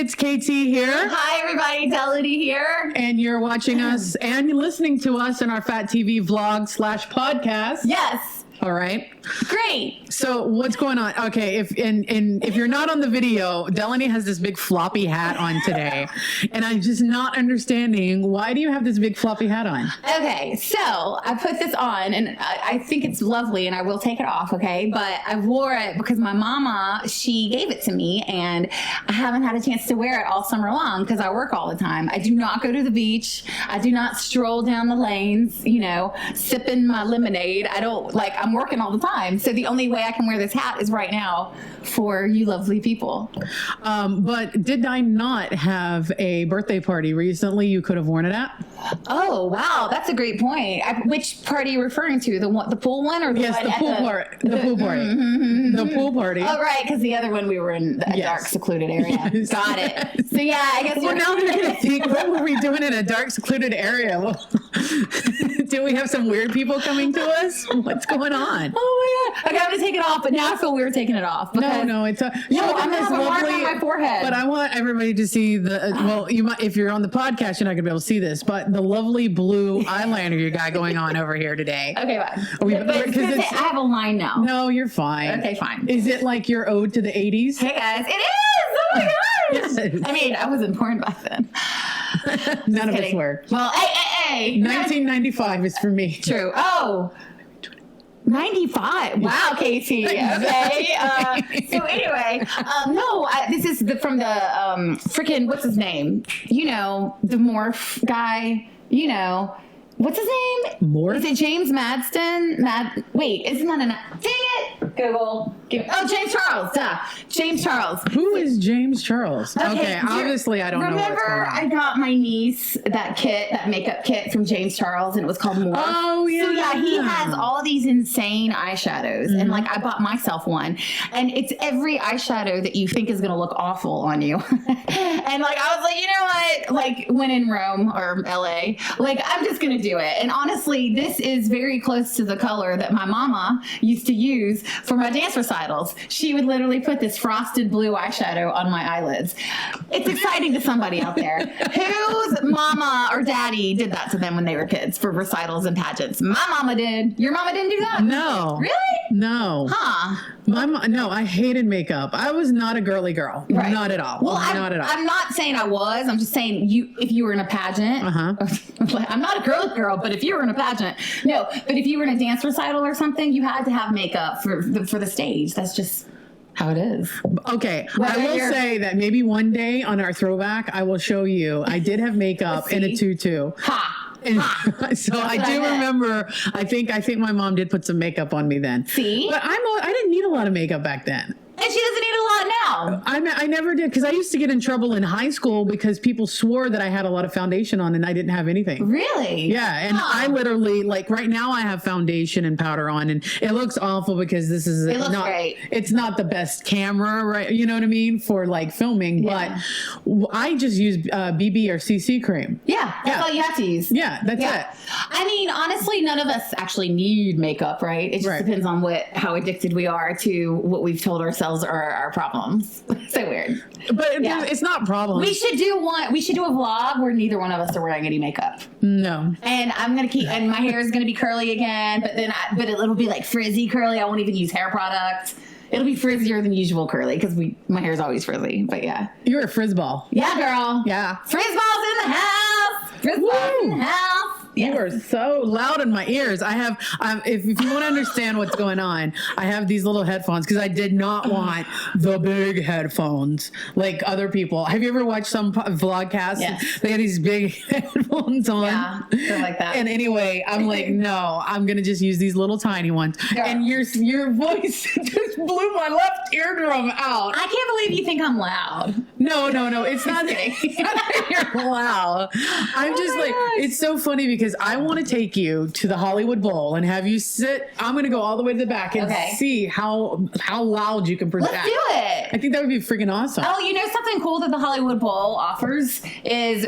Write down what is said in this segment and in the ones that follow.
it's KT here. Hi, everybody. Dellany here. And you're watching us and listening to us in our Fat TV vlog / podcast. Yes. All right. Great. So what's going on? Okay, if you're not on the video, Dellany has this big floppy hat on today, and I'm just not understanding, why do you have this big floppy hat on? Okay, so I put this on, and I think it's lovely, and I will take it off, okay? But I wore it because my mama, she gave it to me, and I haven't had a chance to wear it all summer long because I work all the time. I do not go to the beach. I do not stroll down the lanes, sipping my lemonade. I'm working all the time. So the only way I can wear this hat is right now for you lovely people. But did I not have a birthday party recently you could have worn it at? Oh, wow. That's a great point. Which party are you referring to? The pool one or the yes, one the pool part. The pool party. The pool party. Oh, right. Because the other one we were in a dark, secluded area. Yes. Got it. So, yeah, I guess well, now they're going to think, what were we doing in a dark, secluded area? Well, do we have some weird people coming to us? What's going on? Oh, my God. Okay, I'm going to take it off, but now I feel weird taking it off. No, it's I'm going to have a mark on my forehead. But I want everybody to see you might, if you're on the podcast, you're not going to be able to see this, but the lovely blue eyeliner you got going on over here today. Okay, fine. I have a line now. No, you're fine. Okay, fine. Is it like your ode to the 80s? Hey, guys. It is! Oh, my gosh! Yes. I mean, I wasn't born back then. None of us were. Well, hey. 1995 is for me. True. Oh. 95. Wow, KT. Okay. So anyway, this is from the freaking, what's his name? The morph guy. What's his name? Morph? Is it James Madston? Wait, isn't that dang it? Google. James Charles. Duh. James Charles. Who is James Charles? Okay, obviously I don't know what's going on. Remember I got my niece that makeup kit from James Charles, and it was called Morph. Oh, yeah. So yeah, he has all ththese insane eyeshadows, and I bought myself one, and it's every eyeshadow that you think is going to look awful on you. And I was like, you know what? When in Rome or LA, I'm just going to do it. And honestly, this is very close to the color that my mama used to use for my dance recitals. She would literally put this frosted blue eyeshadow on my eyelids. It's exciting to somebody out there. Whose mama or daddy did that to them when they were kids for recitals and pageants? My mama did. Your mama didn't do that? No. Really? No. Huh. No, I hated makeup. I was not a girly girl. Right. Not at all. Well, not at all. I'm not saying I was. I'm just saying if you were in a pageant. I'm not a girly girl, but if you were in a pageant, no. But if you were in a dance recital or something, you had to have makeup for the stage. That's just how it is. Okay. I will say that maybe one day on our throwback, I will show you. I did have makeup in a tutu. Ha! So I do remember. I think my mom did put some makeup on me then. See, but I didn't need a lot of makeup back then. And she doesn't need a lot now. I never did, because I used to get in trouble in high school because people swore that I had a lot of foundation on and I didn't have anything. Really? Yeah, and I literally, right now I have foundation and powder on, and it looks awful because this is great. It's not the best camera, right? You know what I mean, for filming, but I just use BB or CC cream. Yeah, that's all you have to use. Yeah, that's it. I mean, honestly, none of us actually need makeup, right? It just depends on how addicted we are to what we've told ourselves are our problems. So weird. But it's not problems. We should do a vlog where neither one of us are wearing any makeup. No. And I'm gonna and my hair is gonna be curly again, but it'll be frizzy curly. I won't even use hair product. It'll be frizzier than usual curly because my hair is always frizzy. But yeah, you're a frizzball. Yeah, girl. Yeah, frizzballs in the house. Frizzballs in the house. You are so loud in my ears. I have, if you want to understand what's going on, I have these little headphones because I did not want the big headphones like other people. Have you ever watched some vlogcasts? Yes. They have these big headphones on. Yeah, they're like that. And anyway, I'm like, no, I'm going to just use these little tiny ones. Girl. And your voice just blew my left eardrum out. I can't believe you think I'm loud. No. It's not that you're loud. I'm just it's so funny because I want to take you to the Hollywood Bowl and have you sit. I'm going to go all the way to the back and see how loud you can project. Let's do it. I think that would be freaking awesome. Oh, something cool that the Hollywood Bowl offers is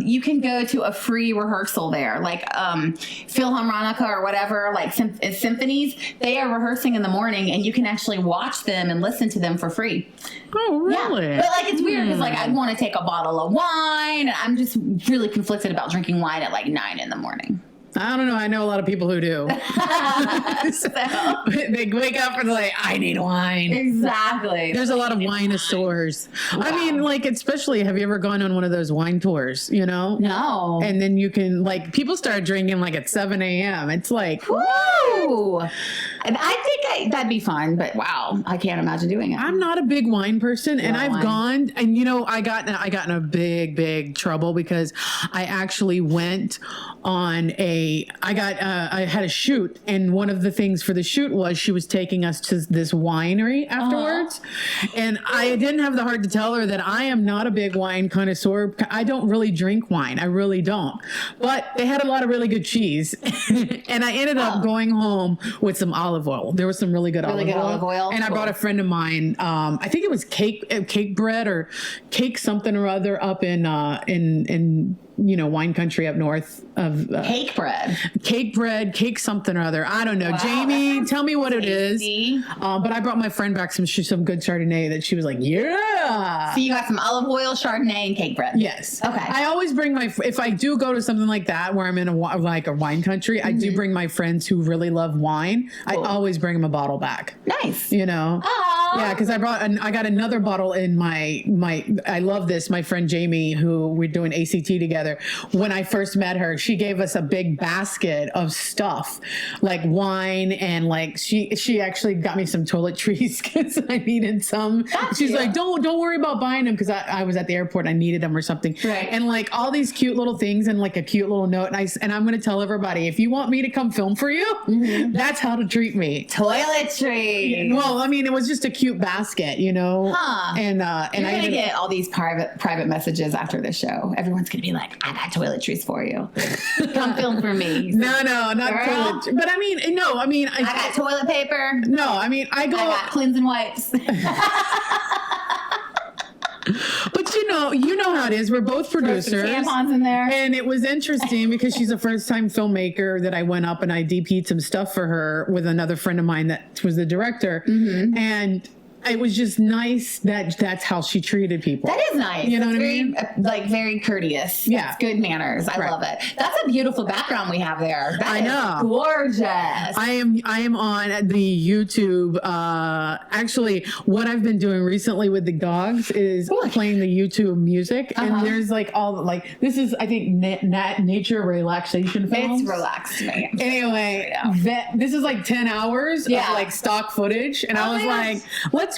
you can go to a free rehearsal there, like Philharmonica or whatever, like symphonies. They are rehearsing in the morning, and you can actually watch them and listen to them for free. Oh, really? Yeah. But it's weird because like I'd want to take a bottle of wine. And I'm just really conflicted about drinking wine at like 9 a.m. I don't know. I know a lot of people who do. So, they wake up and they're like, I need wine. Exactly. There's a lot of wine stores. Wow. I mean, like, especially, have you ever gone on one of those wine tours, you know? No. And then you can, like, people start drinking like at 7 a.m. It's like, woo! I think that'd be fun, but wow, I can't imagine doing it. I'm not a big wine person, and I've gone, and you know, I got in a big trouble because I actually went on I had a shoot, and one of the things for the shoot was she was taking us to this winery afterwards, and I didn't have the heart to tell her that I am not a big wine connoisseur. I don't really drink wine. I really don't. But they had a lot of really good cheese, and I ended up going home with some olive oil. There was some really good olive oil. And I brought a friend of mine, I think it was cake bread or cake something or other up in you know, wine country up north of cake bread, cake something or other. I don't know. Wow, Jamie, tell me what tasty. It is. But I brought my friend back some good Chardonnay that she was like, yeah. So you got some olive oil, Chardonnay, and cake bread. Yes. Okay. I always bring if I do go to something like that where I'm in a wine country, I do bring my friends who really love wine. Cool. I always bring them a bottle back. Nice. You know? Aww. Yeah, because I got another bottle in my I love this. My friend Jamie, who we're doing ACT together. When I first met her, she gave us a big basket of stuff like wine, and like she actually got me some toiletries because I needed some. She's like, don't worry about buying them because I was at the airport and I needed them or something. Right. And like all these cute little things and like a cute little note. And I'm going to tell everybody, if you want me to come film for you, that's how to treat me. Toiletries. Well, I mean, it was just a cute basket, you know. Huh. And you're gonna get all these private messages after the show. Everyone's gonna be like, I got toiletries for you. Come film for me. No, not toiletries. But I mean, no, I mean, I got toilet paper. No, I mean, I got cleansing wipes. But you know how it is. We're both producers. Tampons in there. And it was interesting because she's a first-time filmmaker that I went up and I DP'd some stuff for her with another friend of mine that was the director. And it was just nice that that's how she treated people. That is nice. You know what I mean? Like very courteous. Yeah. It's good manners. I love it. That's a beautiful background we have there. That is gorgeous. I am on the YouTube. Actually, what I've been doing recently with the dogs is playing the YouTube music. And there's like this is, I think, nature relaxation films. It's relaxed to me. Anyway, this is like 10 hours of like stock footage. And I was like, let's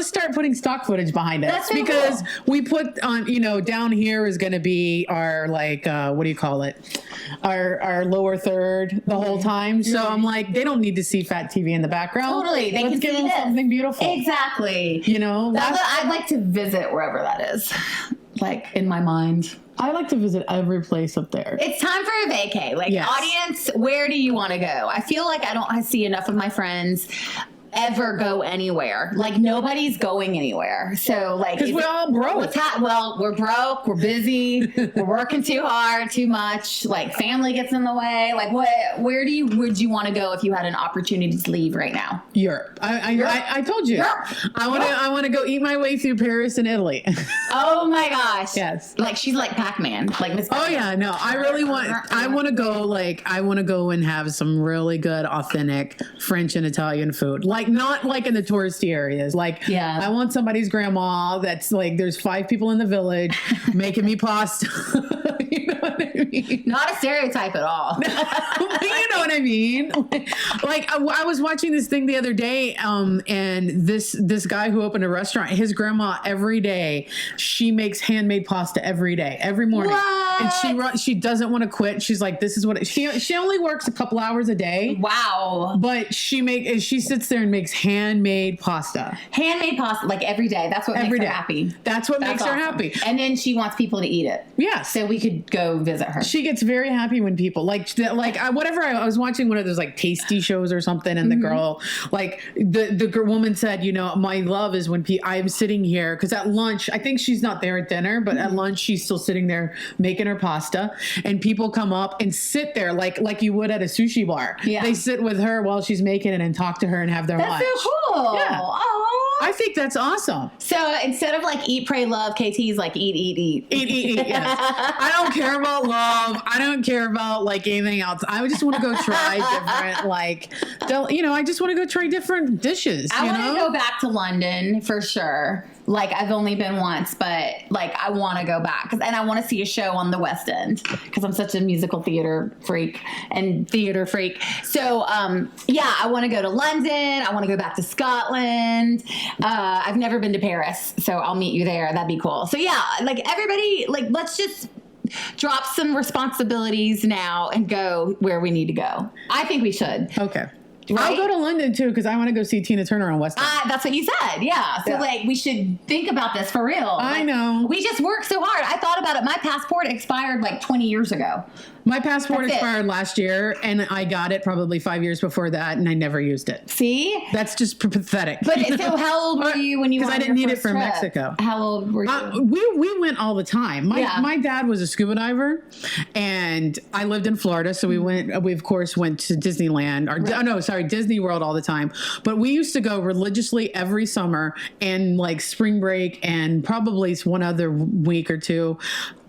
start putting stock footage behind us because we put on, down here is going to be our what do you call it? Our lower third the whole time. So I'm like, they don't need to see fat TV in the background. Totally. They can give them something beautiful. Exactly. I'd like to visit wherever that is. Like in my mind. I like to visit every place up there. It's time for a vacay. Audience, where do you want to go? I feel like I see enough of my friends ever go anywhere. Like nobody's going anywhere. So because we're all broke. We're broke. We're busy. We're working too hard, too much. Like family gets in the way. Like where would you want to go if you had an opportunity to leave right now? Europe. I told you. Europe. I want to go eat my way through Paris and Italy. Oh my gosh. Yes. Like she's like Pac-Man. Like Miss Pac-Man. Oh yeah, no. I really want I want to go and have some really good authentic French and Italian food. Not like in the touristy areas. I want somebody's grandma that's like, there's 5 people in the village making me pasta. You know what I mean? Not a stereotype at all. You know what I mean? I was watching this thing the other day, and this guy who opened a restaurant, his grandma every day, she makes handmade pasta every day, every morning. What? And she doesn't want to quit. She's like, this is what she only works a couple hours a day. Wow. But she sits there and makes handmade pasta. Handmade pasta, like every day. That's what makes her happy. That's what makes her happy. And then she wants people to eat it. Yes. So we could go visit her. She gets very happy when people I was watching one of those like tasty shows or something, and the girl, the woman said, my love is when I'm sitting here, because at lunch, I think she's not there at dinner, but at lunch she's still sitting there making her pasta, and people come up and sit there like you would at a sushi bar. Yeah. They sit with her while she's making it and talk to her and have their lunch. That's so cool. Yeah. Oh. I think that's awesome. So instead of like eat, pray, love, KT's like eat. Eat, yes. I don't care about love. I don't care about like anything else. I just want to go try different, like, I just want to go try different dishes. I want to go back to London for sure. Like, I've only been once, but like, I want to go back and I want to see a show on the West End because I'm such a musical theater freak. So, I want to go to London. I want to go back to Scotland. I've never been to Paris, so I'll meet you there. That'd be cool. So yeah, like everybody, like, let's just drop some responsibilities now and go where we need to go. I think we should. Okay. Right? I'll go to London too because I want to go see Tina Turner on West End. That's what you said. Yeah. So like we should think about this for real. I like, know. We just work so hard. I thought about it. My passport expired like 20 years ago. My passport expired last year, and I got it probably 5 years before that, and I never used it. See? That's just pathetic. But so how old were you when you went? Because I didn't need it for Mexico. How old were you? We went all the time. My dad was a scuba diver, and I lived in Florida, so we of course went to Disneyland, Disney World all the time. But we used to go religiously every summer and like spring break and probably one other week or two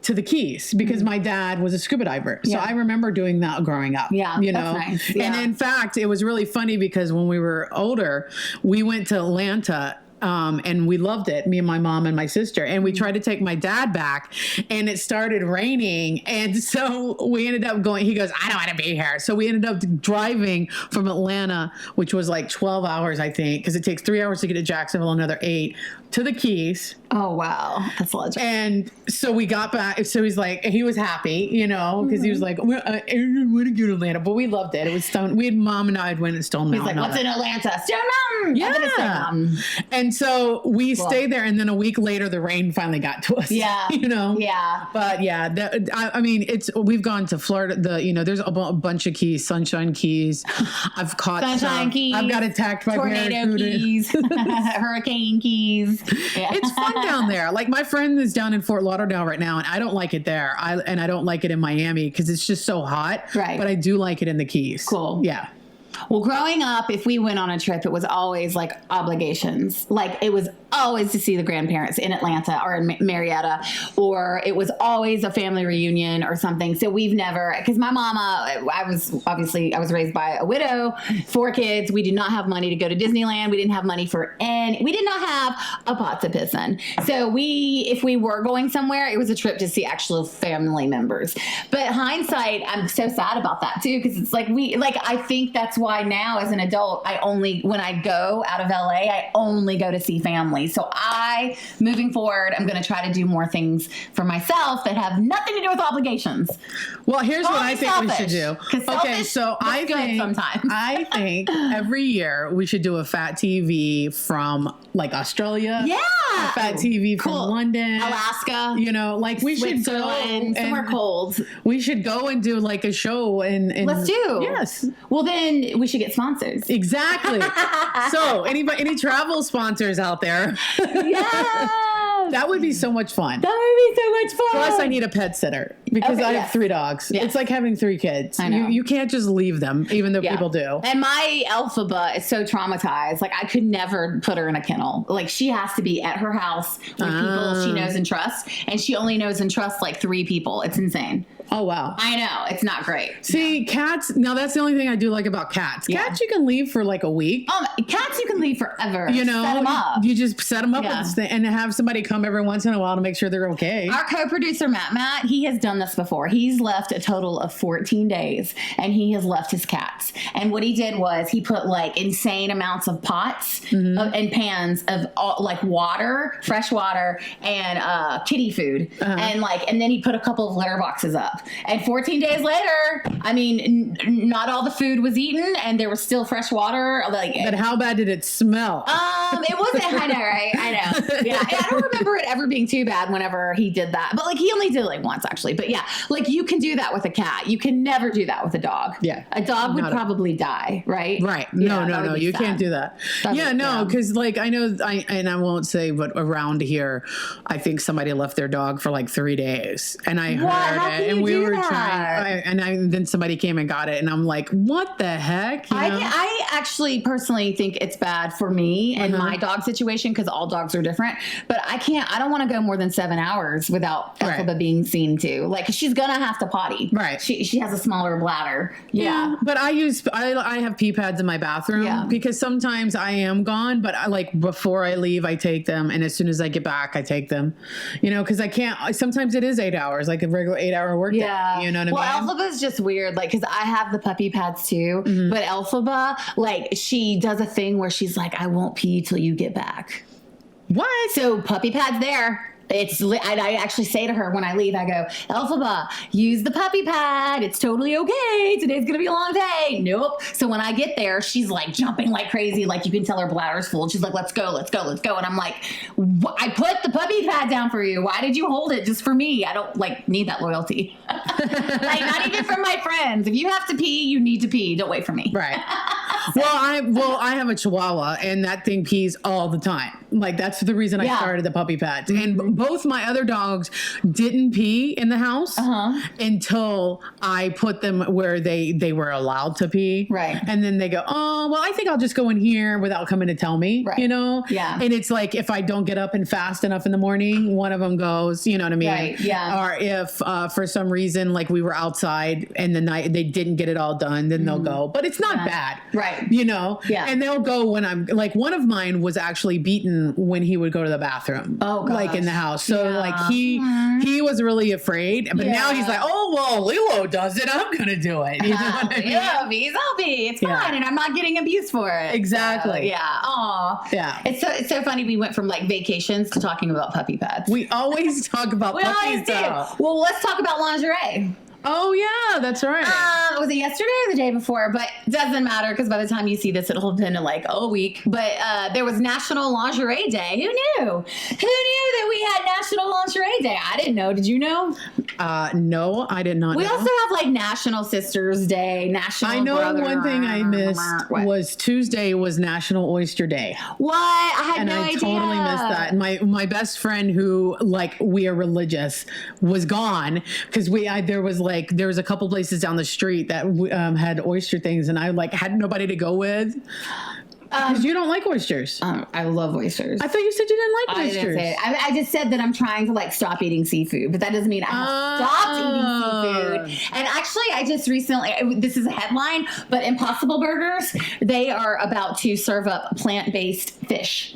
to the Keys because my dad was a scuba diver. So I remember doing that growing up. Yeah. That's nice. Yeah. And in fact, it was really funny because when we were older, we went to Atlanta. And we loved it, me and my mom and my sister. And we tried to take my dad back and it started raining. And so we ended up going, he goes, I don't want to be here. So we ended up driving from Atlanta, which was like 12 hours, I think, because it takes 3 hours to get to Jacksonville, another 8 to the Keys. Oh, wow. That's legit. And so we got back. So he's like, he was happy, because he was like, I want to go to Atlanta. But we loved it. It was Stone. Mom and I went to Stone Mountain. He's like, what's in Atlanta? Stone Mountain. Yeah. And so we stayed there. And then a week later, the rain finally got to us. Yeah. Yeah. But yeah, we've gone to Florida. There's a bunch of keys, Sunshine Keys. I've caught Sunshine Keys. I've got attacked by Tornado Keys. Hurricane Keys. Yeah. It's fun down there. Like my friend is down in Fort Lauderdale right now, and I don't like it there. I don't like it in Miami because it's just so hot. Right. But I do like it in the Keys. Cool. Yeah. Well, growing up, if we went on a trip, it was always like obligations. Like it was always to see the grandparents in Atlanta or in Marietta, or it was always a family reunion or something. So we've never, because my mama, I was raised by a widow, 4 kids. We did not have money to go to Disneyland. We didn't have money we did not have a pot to piss in. So if we were going somewhere, it was a trip to see actual family members. But hindsight, I'm so sad about that too, because it's like I think that's why now as an adult, when I go out of LA, I only go to see family. So moving forward, I'm going to try to do more things for myself that have nothing to do with obligations. Well, here's what I think we should do. Okay, so I think every year we should do a Fat TV from like Australia. Yeah. A Fat TV from London. Alaska. We should go somewhere cold. We should go and do like a show and let's do. Yes. Well, then we should get sponsors. Exactly. So any travel sponsors out there? Yeah. That would be so much fun. That would be so much fun. Plus, I need a pet sitter because I have 3 dogs. Yeah. It's like having 3 kids. I know. You can't just leave them, even though people do. And my Elphaba is so traumatized. Like, I could never put her in a kennel. Like, she has to be at her house with people she knows and trusts. And she only knows and trusts like 3 people. It's insane. Oh, wow. I know. It's not great. See, cats, now that's the only thing I do like about cats. Cats, you can leave for like a week. Cats, you can leave forever. Set them up. You just set them up with this thing and have somebody come every once in a while to make sure they're okay. Our co-producer, Matt, he has done this before. He's left a total of 14 days and he has left his cats. And what he did was he put like insane amounts of pots and pans of like water, fresh water, and kitty food. And then he put a couple of litter boxes up. And 14 days later, I mean, not all the food was eaten, and there was still fresh water. But how bad did it smell? It wasn't. I know, right? I know. Yeah, I don't remember it ever being too bad whenever he did that. But like, he only did it like once, actually. But yeah, like you can do that with a cat. You can never do that with a dog. Yeah, a dog would probably die, right? Right. Yeah, no, you can't do that. Because like I know, I won't say, but around here, I think somebody left their dog for like 3 days, and I heard it, and we were that? then somebody came and got it, and I'm like, what the heck? You know? I actually personally think it's bad for me and my dog situation because all dogs are different. But I don't want to go more than 7 hours without Elphaba being seen to. Like, she's gonna have to potty. Right. She has a smaller bladder. Yeah. But I have pee pads in my bathroom because sometimes I am gone, but before I leave, I take them, and as soon as I get back, I take them. You know, because I can't. Sometimes it is 8 hours, like a regular 8-hour work day. You know what I mean? Well, Elphaba's just weird, like, because I have the puppy pads too, but Elphaba, like, she does a thing where she's like, I won't pee till you get back. What? So puppy pads there. I actually say to her when I leave, I go, Elphaba, use the puppy pad. It's totally okay. Today's going to be a long day. Nope. So when I get there, she's like jumping like crazy. Like, you can tell her bladder's full. She's like, let's go, let's go, let's go. And I'm like, I put the puppy pad down for you. Why did you hold it just for me? I don't need that loyalty. Like, not even from my friends. If you have to pee, you need to pee. Don't wait for me. Right. I have a Chihuahua, and that thing pees all the time. Like, that's the reason I started the puppy pads. And both my other dogs didn't pee in the house until I put them where they were allowed to pee. Right. And then they go, oh, well, I think I'll just go in here without coming to tell me, you know? Yeah. And it's like, if I don't get up and fast enough in the morning, one of them goes, you know what I mean? Right. Yeah. Or if for some reason, like, we were outside and the night they didn't get it all done, then they'll go. But it's not bad. Right. You know? Yeah. And they'll go when I'm, like, one of mine was actually beaten when he would go to the bathroom. Oh, gosh. Like, in the house. So like he was really afraid, but now he's like, oh, well, Lilo does it, I'm gonna do it. You know what I mean? I'll be. It's fine, and I'm not getting abuse for it. Exactly. Aw. Yeah. It's so funny. We went from like vacations to talking about puppy pads. We always talk about puppies. Always do. Well, let's talk about lingerie. Oh yeah, that's right. Was it yesterday or the day before? But it doesn't matter because by the time you see this, it'll have been like a week. But there was National Lingerie Day. Who knew? Who knew that we had National Lingerie Day? I didn't know. Did you know? No, I did not. We know. also have like National Sisters Day, National. I know Brother. one thing I missed was Tuesday was National Oyster Day. What? I had no idea. And I totally missed that. My best friend who, like, we are religious, was gone because there was a couple places down the street that had oyster things, and I had nobody to go with. Because you don't like oysters. I love oysters. I thought you said you didn't like oysters. I didn't say it. I just said that I'm trying to stop eating seafood, but that doesn't mean I have stopped eating seafood. And actually, I just recently, this is a headline, but Impossible Burgers, they are about to serve up plant-based fish.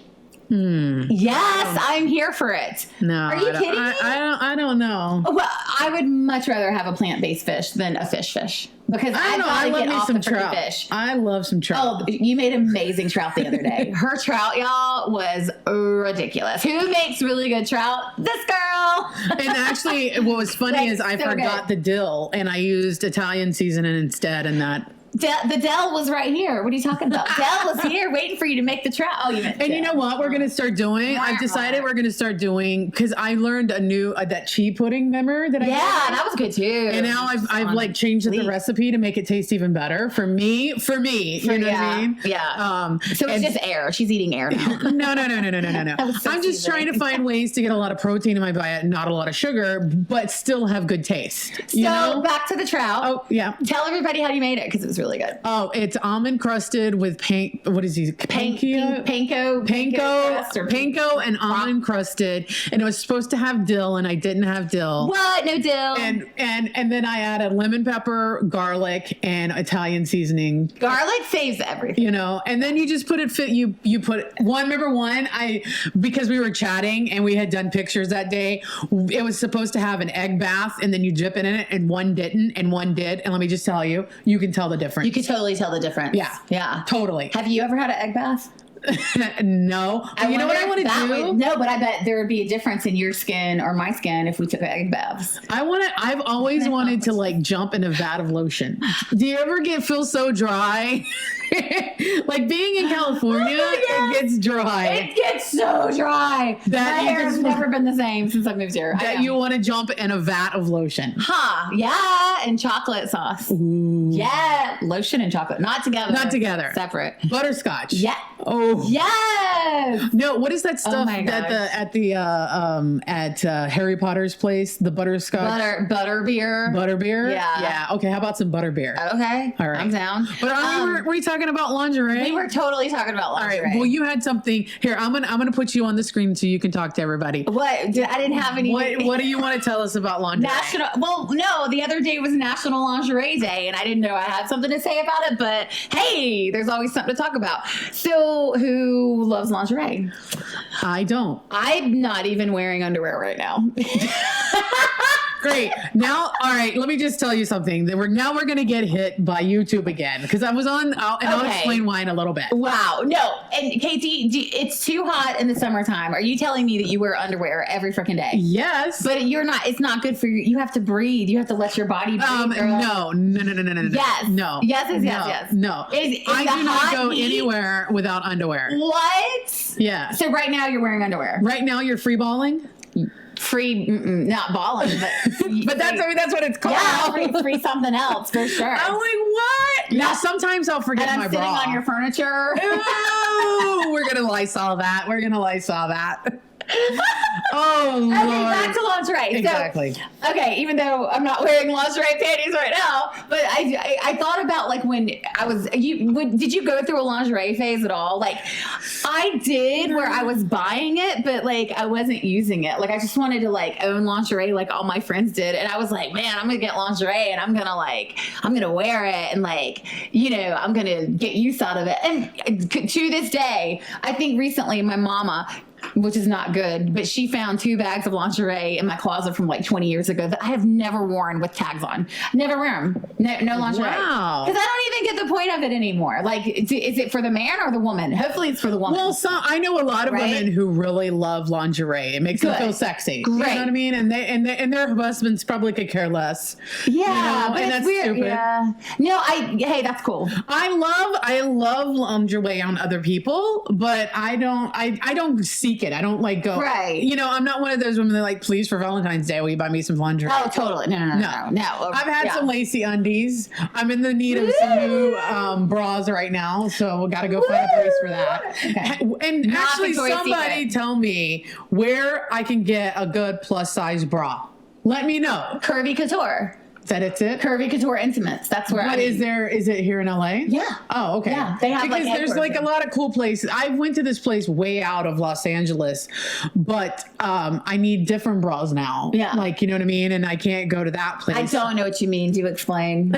Yes, I'm here for it. No, are you kidding me? I don't know. Well, I would much rather have a plant-based fish than a fish because I love me some trout. Fish. I love some trout. Oh, you made amazing trout the other day. Her trout, y'all, was ridiculous. Who makes really good trout? This girl. And actually, what was funny is I forgot the dill, and I used Italian seasoning instead, and that. The Dell was right here. What are you talking about? Dell was here waiting for you to make the trout. Oh, you meant And you know what we're going to start doing? I've decided we're going to start doing, because I learned a new, that chi pudding, remember? That that was good too. And now I've changed the recipe to make it taste even better for me. You know what I mean? Yeah. So it's just air. She's eating air now. No. I'm just trying to find ways to get a lot of protein in my diet, not a lot of sugar, but still have good taste. So back to the trout. Oh, yeah. Tell everybody how you made it because it was really good. Oh, it's almond crusted with what is he? Panko and almond crusted, and it was supposed to have dill, and I didn't have dill. What? No dill. And then I added lemon pepper, garlic, and Italian seasoning. Garlic saves everything. You know, and then you just put it. You put one. Remember one? Because we were chatting and we had done pictures that day. It was supposed to have an egg bath, and then you dip in it, and one didn't, and one did. And let me just tell you, you can tell the difference. You can totally tell the difference. Yeah, totally. Have you ever had an egg bath? No. You know what I want to do? No, but I bet there would be a difference in your skin or my skin if we took egg baths. I've always wanted to jump in a vat of lotion. Do you ever feel so dry? Like being in California, it gets dry. It gets so dry. My hair has never been the same since I moved here. That you want to jump in a vat of lotion. Yeah, and chocolate sauce. Ooh. Yeah, lotion and chocolate, not together. Not together. Separate. Butterscotch. Yeah. Oh. Yes. No, what is that stuff at Harry Potter's place? The butterscotch. Butterbeer. Butterbeer. Yeah. Yeah. Okay. How about some butterbeer? Okay. All right. I'm down. But were you talking about lingerie? We were totally talking about lingerie. All right. Well, you had something here. I'm gonna put you on the screen so you can talk to everybody. What? I didn't have any. What do you want to tell us about lingerie? No, the other day was National Lingerie Day, and I didn't know I had something to say about it. But hey, there's always something to talk about. So, who loves lingerie? I don't. I'm not even wearing underwear right now. Great. Now, all right, let me just tell you something. We're going to get hit by YouTube again because I was on, I'll explain why in a little bit. Wow. No. And KT, it's too hot in the summertime. Are you telling me that you wear underwear every freaking day? Yes. But it's not good for you. You have to breathe. You have to let your body breathe. No. Yes. No. Yes. No. I do not go anywhere without underwear. What? Yeah. So right now you're wearing underwear. Right now you're free balling? Not balling, but that's what it's called. Yeah, free something else for sure. I'm like, what? Now sometimes I'll forget and my I'm sitting bra. on your furniture. Ooh, we're gonna Lysol that. Oh, Lord. Okay, back to lingerie. Exactly. So, okay, even though I'm not wearing lingerie panties right now, but I thought about like when I was, did you go through a lingerie phase at all? Like I did where I was buying it, but like I wasn't using it. Like I just wanted to like own lingerie like all my friends did. And I was like, man, I'm going to get lingerie and I'm going to wear it. And like, I'm going to get use out of it. And to this day, I think recently my mama, which is not good, but she found 2 bags of lingerie in my closet from like 20 years ago that I have never worn with tags on. Never wear them. No lingerie. Wow. Because I don't even get the point of it anymore. Like, is it for the man or the woman? Hopefully it's for the woman. Well, I know a lot of women who really love lingerie. It makes them feel sexy. Great. You know what I mean? And their husbands probably could care less. Yeah, but and it's that's weird. stupid. Yeah. No, hey, that's cool. I love lingerie on other people, but I don't seek it. I don't like go. Right. I'm not one of those women that like, please for Valentine's Day, will you buy me some lingerie? Oh, totally. No. I've had some lacy undies. I'm in the need of some new bras right now, so we got to go find a place for that. Okay. And Not actually, Victoria's somebody Secret. tell me where I can get a good plus size bra. Let me know. Curvy Couture. It's it? Curvy Couture Intimates. That's where Is it here in LA? Yeah. Oh, okay. Yeah, they have because like there's like a lot of cool places. I went to this place way out of Los Angeles, but I need different bras now. Yeah. Like, you know what I mean? And I can't go to that place. I don't know what you mean. Do explain.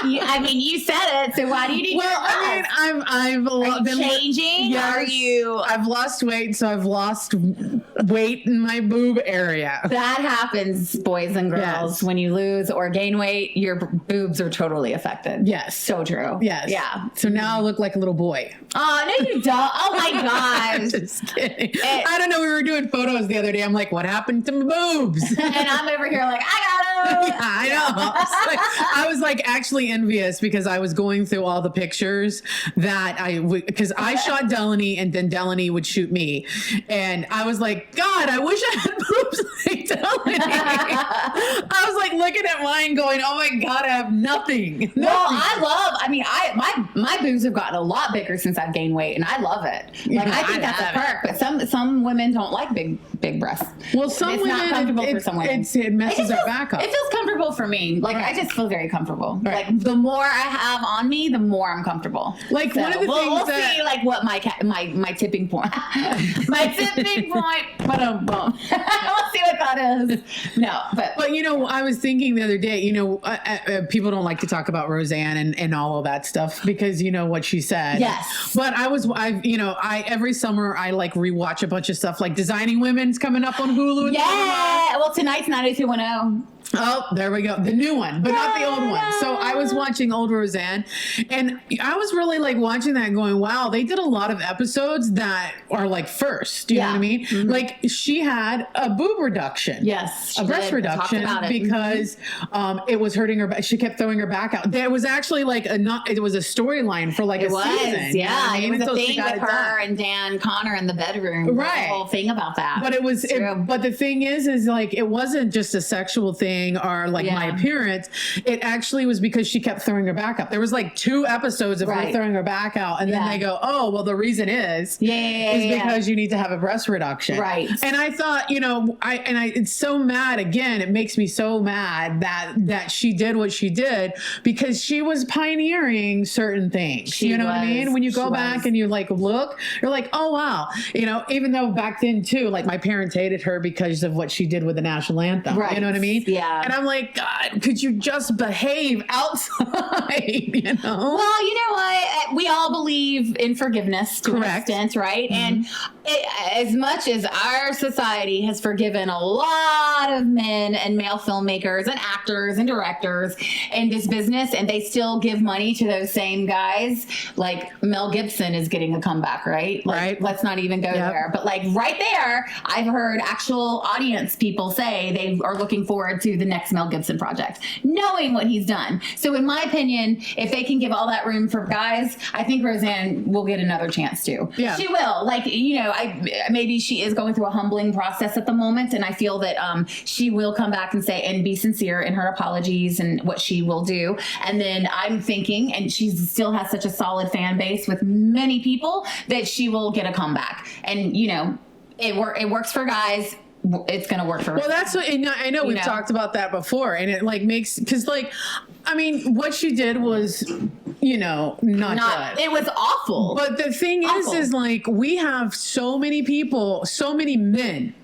You said it, so why do you need I've been changing? Yes, Are you? I've lost weight, so I've lost weight in my boob area. That happens, boys and girls. Yes. When you lose or gain weight, your boobs are totally affected. Yes. So true. Yes. Yeah. So now I look like a little boy. Oh, no, you don't. Oh, my gosh. Just kidding. I don't know. We were doing photos the other day. I'm like, what happened to my boobs? And I'm over here like, I got them. Yeah, I know. I was like actually envious because I was going through all the pictures that because I shot Dellany and then Dellany would shoot me. And I was like, God, I wish I had boobs like Dellany. I was like looking at mine going, oh my God, I have nothing. Well, my boobs have gotten a lot bigger since I've gained weight, and I love it. Like I think that's a perk, but some women don't like big breasts. Well, some it's women, not comfortable for some women. It messes their back up. It feels comfortable for me. Like I just feel very comfortable. Right. Like the more I have on me, the more I'm comfortable. Like one of the things we'll that see like what my tipping point. My tipping point. We'll see what that is. No, but I was thinking the other day, people don't like to talk about Roseanne and all of that stuff because you know what she said. Yes. But I every summer I like rewatch a bunch of stuff like Designing Women's coming up on Hulu. Yeah. Well, tonight's 90210. Oh, there we go. The new one, but not the old one. So I was watching old Roseanne, and I was really like watching that going, wow, they did a lot of episodes that are like first. You know what I mean? Mm-hmm. Like she had a boob reduction. Yes. A breast reduction because it was hurting her back. She kept throwing her back out. There was actually like it was a storyline for like a season. Yeah. You know it was a thing with her and Dan Connor in the bedroom. Right. The whole thing about that. But but the thing is like, it wasn't just a sexual thing or like my appearance. It actually was because she kept throwing her back up. There was like 2 episodes of her throwing her back out, and then they go, oh, well, the reason is because you need to have a breast reduction. Right. And I thought, it's so mad. Again, it makes me so mad that she did what she did, because she was pioneering certain things. You know what I mean? When you go back and you like look, you're like, oh wow. Even though back then too, like my parents hated her because of what she did with the national anthem. Right. You know what I mean? Yeah. And I'm like, God, could you just behave outside? Well, you know what? We all believe in forgiveness to an extent, right? Mm-hmm. And as much as our society has forgiven a lot of men and male filmmakers and actors and directors in this business, and they still give money to those same guys, like Mel Gibson is getting a comeback, right? Like, let's not even go there. But like right there, I've heard actual audience people say they are looking forward to the next Mel Gibson project, knowing what he's done. So in my opinion, if they can give all that room for guys, I think Roseanne will get another chance too. Yeah. She will. Like, maybe she is going through a humbling process at the moment, and I feel that she will come back and say and be sincere in her apologies and what she will do. And then I'm thinking, and she still has such a solid fan base with many people, that she will get a comeback. And it works for guys. It's going to work for her. Well, that's what I know. We've talked about that before, and it like makes, because like, I mean, what she did was, not good. It was awful. But the thing is like, we have so many people, so many men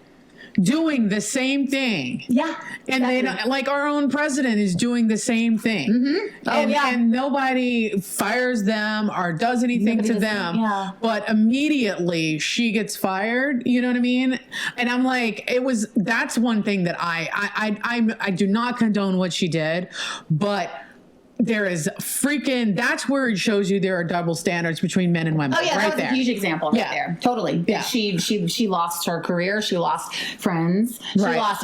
doing the same thing. Yeah. And then like our own president is doing the same thing. Mm-hmm. And nobody fires them or does anything to them. But immediately she gets fired. You know what I mean? And I'm like, that's one thing that I do not condone what she did, but there is that's where it shows you there are double standards between men and women. Oh yeah, that was a huge example right there. Totally. Yeah. She lost her career. She lost friends.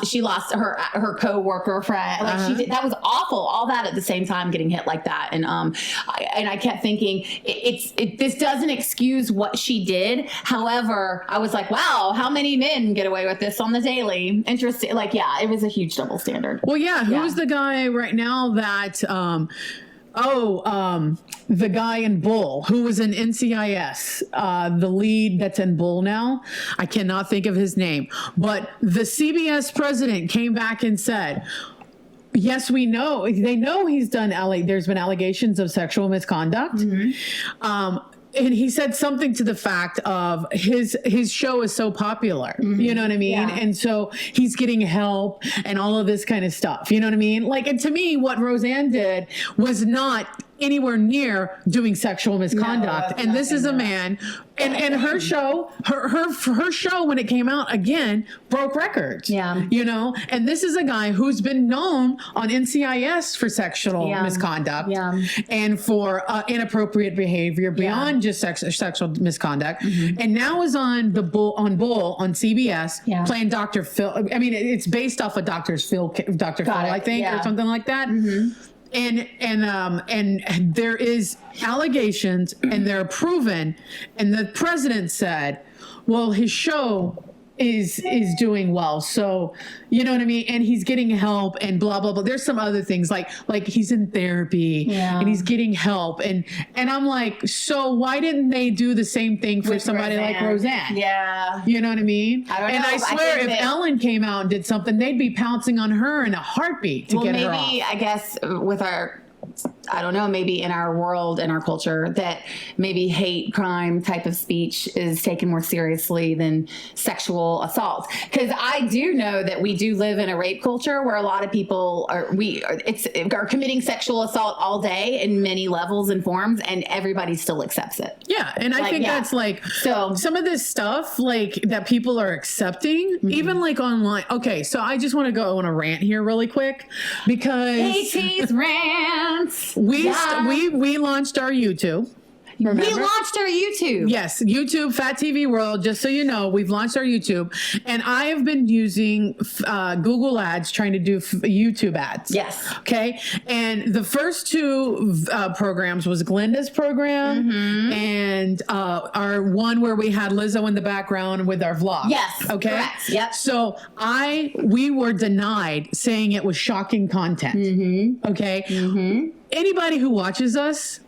She lost her co-worker friend. Like that was awful. All that at the same time, getting hit like that. And I kept thinking this doesn't excuse what she did. However, I was like, wow, how many men get away with this on the daily? Interesting. Like, yeah, it was a huge double standard. Well, who's the guy right now that the guy in Bull, who was in NCIS, the lead that's in Bull now. I cannot think of his name. But the CBS president came back and said, yes, we know. They know he's done there's been allegations of sexual misconduct. Mm-hmm. And he said something to the fact of his show is so popular, you know what I mean? Yeah. And so he's getting help and all of this kind of stuff, you know what I mean? Like, and to me, what Roseanne did was not anywhere near doing sexual misconduct. And this is a man, and her show, her show when it came out again broke records. Yeah, and this is a guy who's been known on NCIS for sexual misconduct and for inappropriate behavior beyond just sexual misconduct, and now is on Bull on CBS playing Dr. Phil. I mean, it's based off of Dr. Phil, I think, or something like that. And there is allegations, and they're proven, and the president said, well, his show is doing well, so you know what I mean, and he's getting help and blah blah blah. There's some other things like he's in therapy and he's getting help, and I'm like, so why didn't they do the same thing for somebody like Roseanne? Yeah, you know what I mean. I swear, if Ellen came out and did something, they'd be pouncing on her in a heartbeat to get her off. Maybe I guess with our I don't know, maybe in our world, in our culture, that maybe hate crime type of speech is taken more seriously than sexual assault. Because I do know that we do live in a rape culture where a lot of people are committing sexual assault all day in many levels and forms, and everybody still accepts it. Yeah, and I think that's like so some of this stuff like that people are accepting, even like online. Okay, so I just want to go on a rant here really quick because KT's rants. We launched our YouTube. Remember? We launched our YouTube. Yes, YouTube, Fat TV World. Just so you know, we've launched our YouTube, and I have been using Google Ads trying to do YouTube ads. Yes. Okay. And the first two programs was Glenda's program and our one where we had Lizzo in the background with our vlog. Yes. Okay. Correct. Yep. So we were denied, saying it was shocking content. Okay. Anybody who watches us,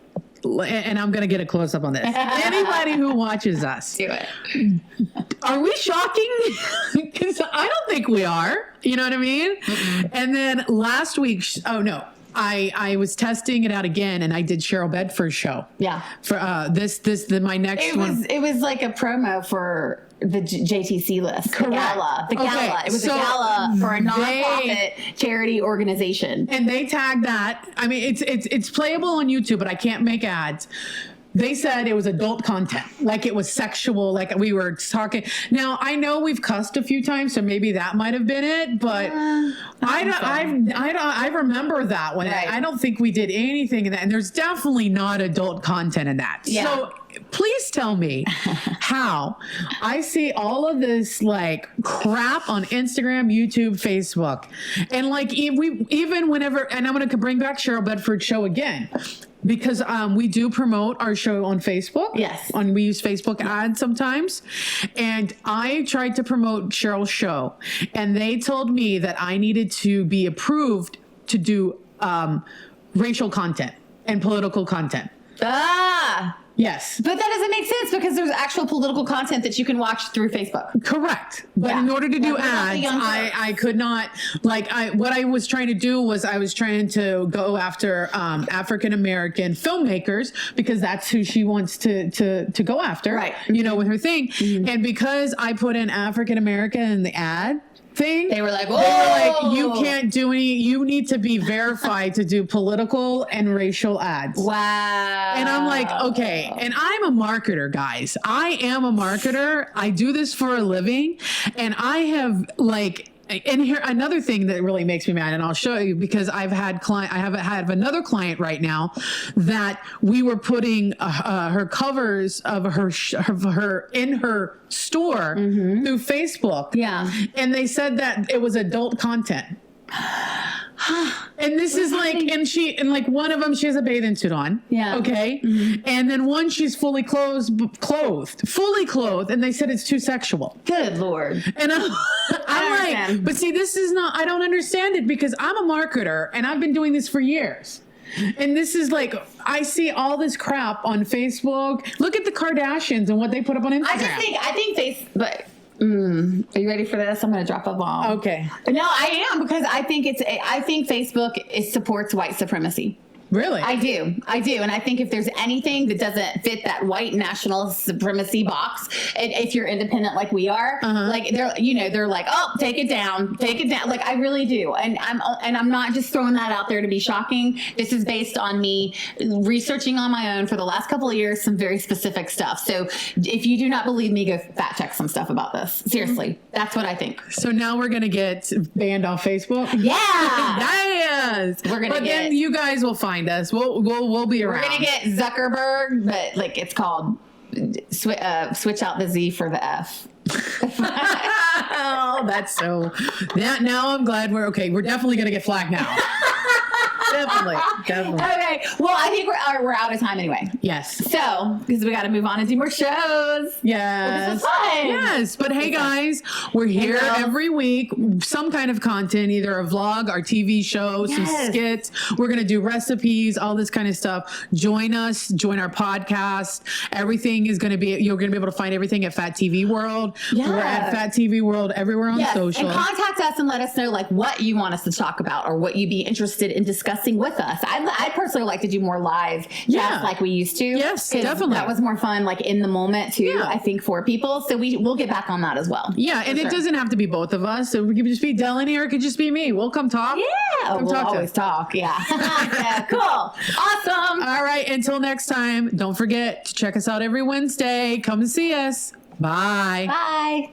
and I'm going to get a close up on this. Anybody who watches us, do it. Are we shocking? Because I don't think we are. You know what I mean? And then last week, I was testing it out again, and I did Cheryl Bedford's show. Yeah. For my next one. It was like a promo for the JTC list. Correct. The gala. It was a gala for a nonprofit charity organization. And they tagged that. I mean, it's playable on YouTube, but I can't make ads. They said it was adult content, like it was sexual, like we were talking. Now, I know we've cussed a few times, so maybe that might have been it, but I remember that one. Right. I don't think we did anything in that, and there's definitely not adult content in that. Yeah. So please tell me how I see all of this like crap on Instagram, YouTube, Facebook, and like even whenever, and I'm going to bring back Cheryl Bedford's show again. Because we do promote our show on Facebook. Yes. We use Facebook ads sometimes. And I tried to promote Cheryl's show. And they told me that I needed to be approved to do racial content and political content. Yes. But that doesn't make sense because there's actual political content that you can watch through Facebook. Correct. But in order to do ads, I could not, what I was trying to do was I was trying to go after African-American filmmakers because that's who she wants to go after, right? You know, with her thing. And because I put in African-American in the ad thing, they were like, you can't do any, you need to be verified to do political and racial ads. Wow. And I'm like, okay. And I'm a marketer, guys. I am a marketer. I do this for a living. And I have and here another thing that really makes me mad, and I'll show you because I have another client right now that we were putting her covers of her in her store through Facebook. Yeah, and they said that it was adult content. And this is like one of them, she has a bathing suit on. Yeah. Okay. And then one, she's fully clothed, and they said it's too sexual. Good Lord. And I'm like, but see, this is not, I don't understand it because I'm a marketer and I've been doing this for years. And this is like, I see all this crap on Facebook. Look at the Kardashians and what they put up on Instagram. I think Facebook. Are you ready for this? I'm going to drop a bomb. Okay. No, I am, because I think Facebook supports white supremacy. Really? I do. And I think if there's anything that doesn't fit that white national supremacy box, and if you're independent like we are, like they're like, oh, take it down. Like I really do. And I'm not just throwing that out there to be shocking. This is based on me researching on my own for the last couple of years, some very specific stuff. So if you do not believe me, go fact check some stuff about this. Seriously. That's what I think. So now we're going to get banned off Facebook? Yeah. Yes. But then you guys will find us. We'll be around. We're gonna get Zuckerberg, but like it's called switch out the Z for the F. Oh, that's so. Now I'm glad we're okay. We're definitely gonna get flagged now. Definitely. Okay. Well, I think we're out of time anyway. Yes. So, because we got to move on and do more shows. Yes. Well, this was fun. Yes. But hey, guys, we're here every week. Some kind of content, either a vlog, our TV show, some skits. We're going to do recipes, all this kind of stuff. Join us. Join our podcast. Everything is going to be, you're going to be able to find everything at Fat TV World. Yeah. We're at Fat TV World everywhere on social. And contact us and let us know like what you want us to talk about or what you'd be interested in discussing conversing with us. I personally like to do more live chats like we used to. Yes, definitely. That was more fun, like in the moment too, I think, for people. So we'll get back on that as well. Yeah, and it doesn't have to be both of us. So we could just be Dellany, or it could just be me. We'll come talk. Yeah, we'll always talk. Yeah. Yeah, cool. Awesome. All right, until next time, don't forget to check us out every Wednesday. Come and see us. Bye. Bye.